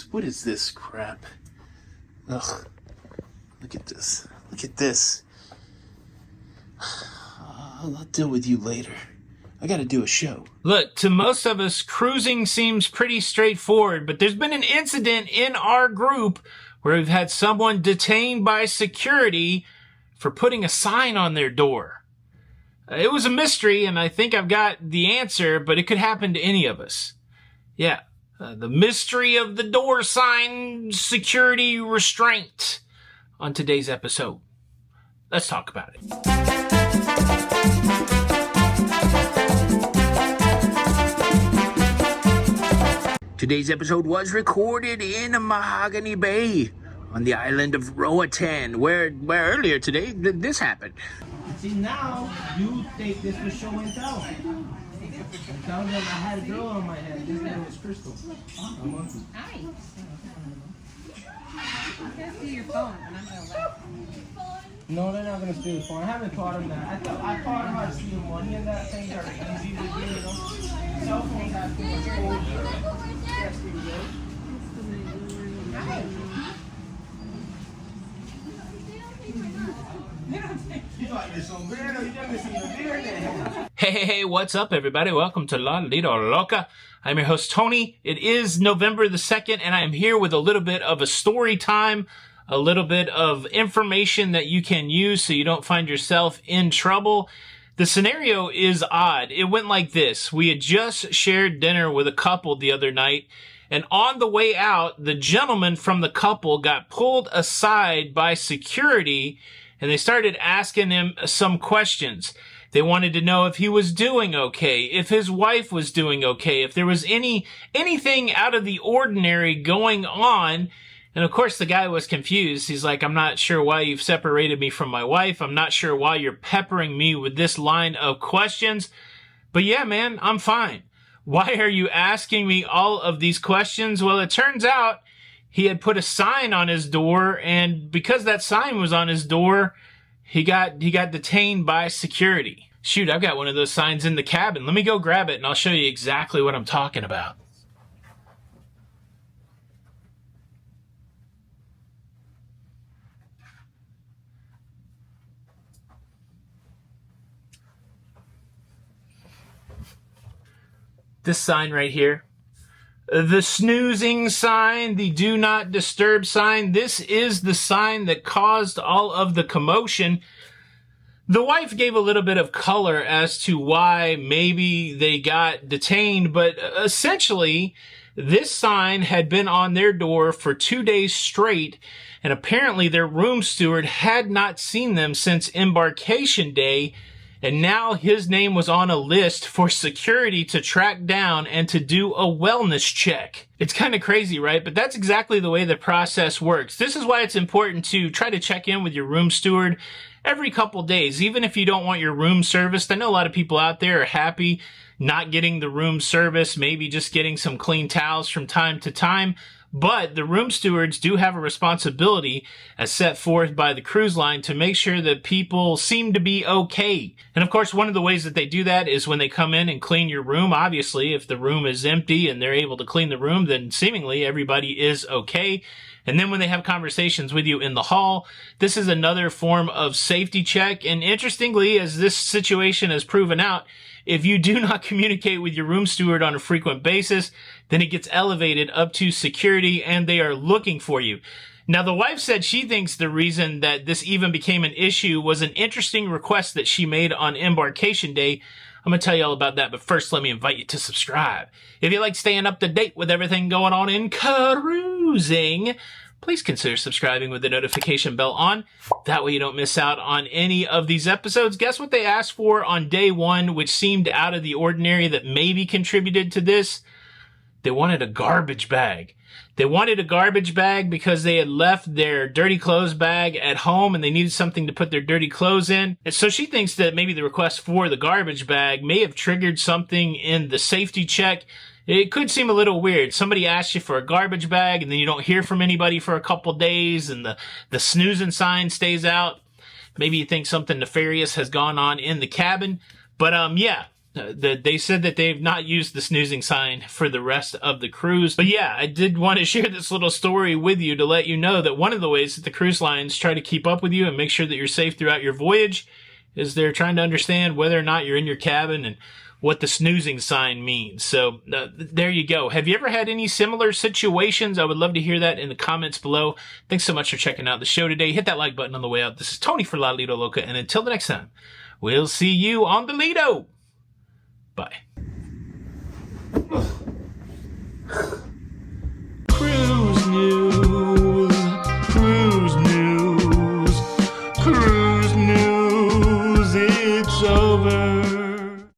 What is this crap? Ugh. Look at this. Look at this. I'll deal with you later. I gotta do a show. Look, to most of us, cruising seems pretty straightforward, but there's been an incident in our group where we've had someone detained by security for putting a sign on their door. It was a mystery, and I think I've got the answer, but it could happen to any of us. Yeah, the mystery of the door sign security restraint on today's episode. Let's talk about it. Today's episode was recorded in Mahogany Bay on the island of Roatan, where earlier today this happened. See, now you take this for show and tell. And tell them I had a girl on my head. This name was Crystal. Hi. You can see your phone, and I'm gonna laugh. No, they're not gonna steal the phone. I haven't taught them that. I taught them how to steal money and that things are easy to do, you know. Cell phones have too much code. Yes, we will. Hi. You thought you're so weird, you never seen your beard then. Hey, what's up, everybody? Welcome to La Lido Loca. I'm your host, Tony. It is November the 2nd, and I'm here with a little bit of a story time, a little bit of information that you can use so you don't find yourself in trouble. The scenario is odd. It went like this. We had just shared dinner with a couple the other night, and on the way out, the gentleman from the couple got pulled aside by security, and they started asking him some questions. They wanted to know if he was doing okay, if his wife was doing okay, if there was anything out of the ordinary going on. And of course, the guy was confused. He's like, I'm not sure why you've separated me from my wife. I'm not sure why you're peppering me with this line of questions. But yeah, man, I'm fine. Why are you asking me all of these questions? Well, it turns out he had put a sign on his door, and because that sign was on his door, he got detained by security. Shoot, I've got one of those signs in the cabin. Let me go grab it, and I'll show you exactly what I'm talking about. This sign right here. The snoozing sign, the do not disturb sign. This is the sign that caused all of the commotion. The wife gave a little bit of color as to why maybe they got detained, but essentially, this sign had been on their door for 2 days straight, and apparently their room steward had not seen them since embarkation day, and now his name was on a list for security to track down and to do a wellness check. It's kind of crazy, right? But that's exactly the way the process works. This is why it's important to try to check in with your room steward every couple days, even if you don't want your room serviced. I know a lot of people out there are happy not getting the room service, maybe just getting some clean towels from time to time. But the room stewards do have a responsibility as set forth by the cruise line to make sure that people seem to be okay. And of course, one of the ways that they do that is when they come in and clean your room. Obviously, if the room is empty and they're able to clean the room, then seemingly everybody is okay. And then when they have conversations with you in the hall, this is another form of safety check. And interestingly, as this situation has proven out, if you do not communicate with your room steward on a frequent basis, then it gets elevated up to security and they are looking for you. Now, the wife said she thinks the reason that this even became an issue was an interesting request that she made on embarkation day. I'm going to tell you all about that, but first let me invite you to subscribe. If you like staying up to date with everything going on in cruising, please consider subscribing with the notification bell on. That way you don't miss out on any of these episodes. Guess what they asked for on day one, which seemed out of the ordinary that maybe contributed to this? They wanted a garbage bag. They wanted a garbage bag because they had left their dirty clothes bag at home and they needed something to put their dirty clothes in. And so she thinks that maybe the request for the garbage bag may have triggered something in the safety check. It could seem a little weird. Somebody asks you for a garbage bag and then you don't hear from anybody for a couple days and the snoozing sign stays out. Maybe you think something nefarious has gone on in the cabin. But yeah, They said that they've not used the snoozing sign for the rest of the cruise. But yeah, I did want to share this little story with you to let you know that one of the ways that the cruise lines try to keep up with you and make sure that you're safe throughout your voyage is they're trying to understand whether or not you're in your cabin and what the snoozing sign means. So there you go. Have you ever had any similar situations? I would love to hear that in the comments below. Thanks so much for checking out the show today. Hit that like button on the way out. This is Tony for La Lido Loca, and until the next time, we'll see you on the Lido. Bye.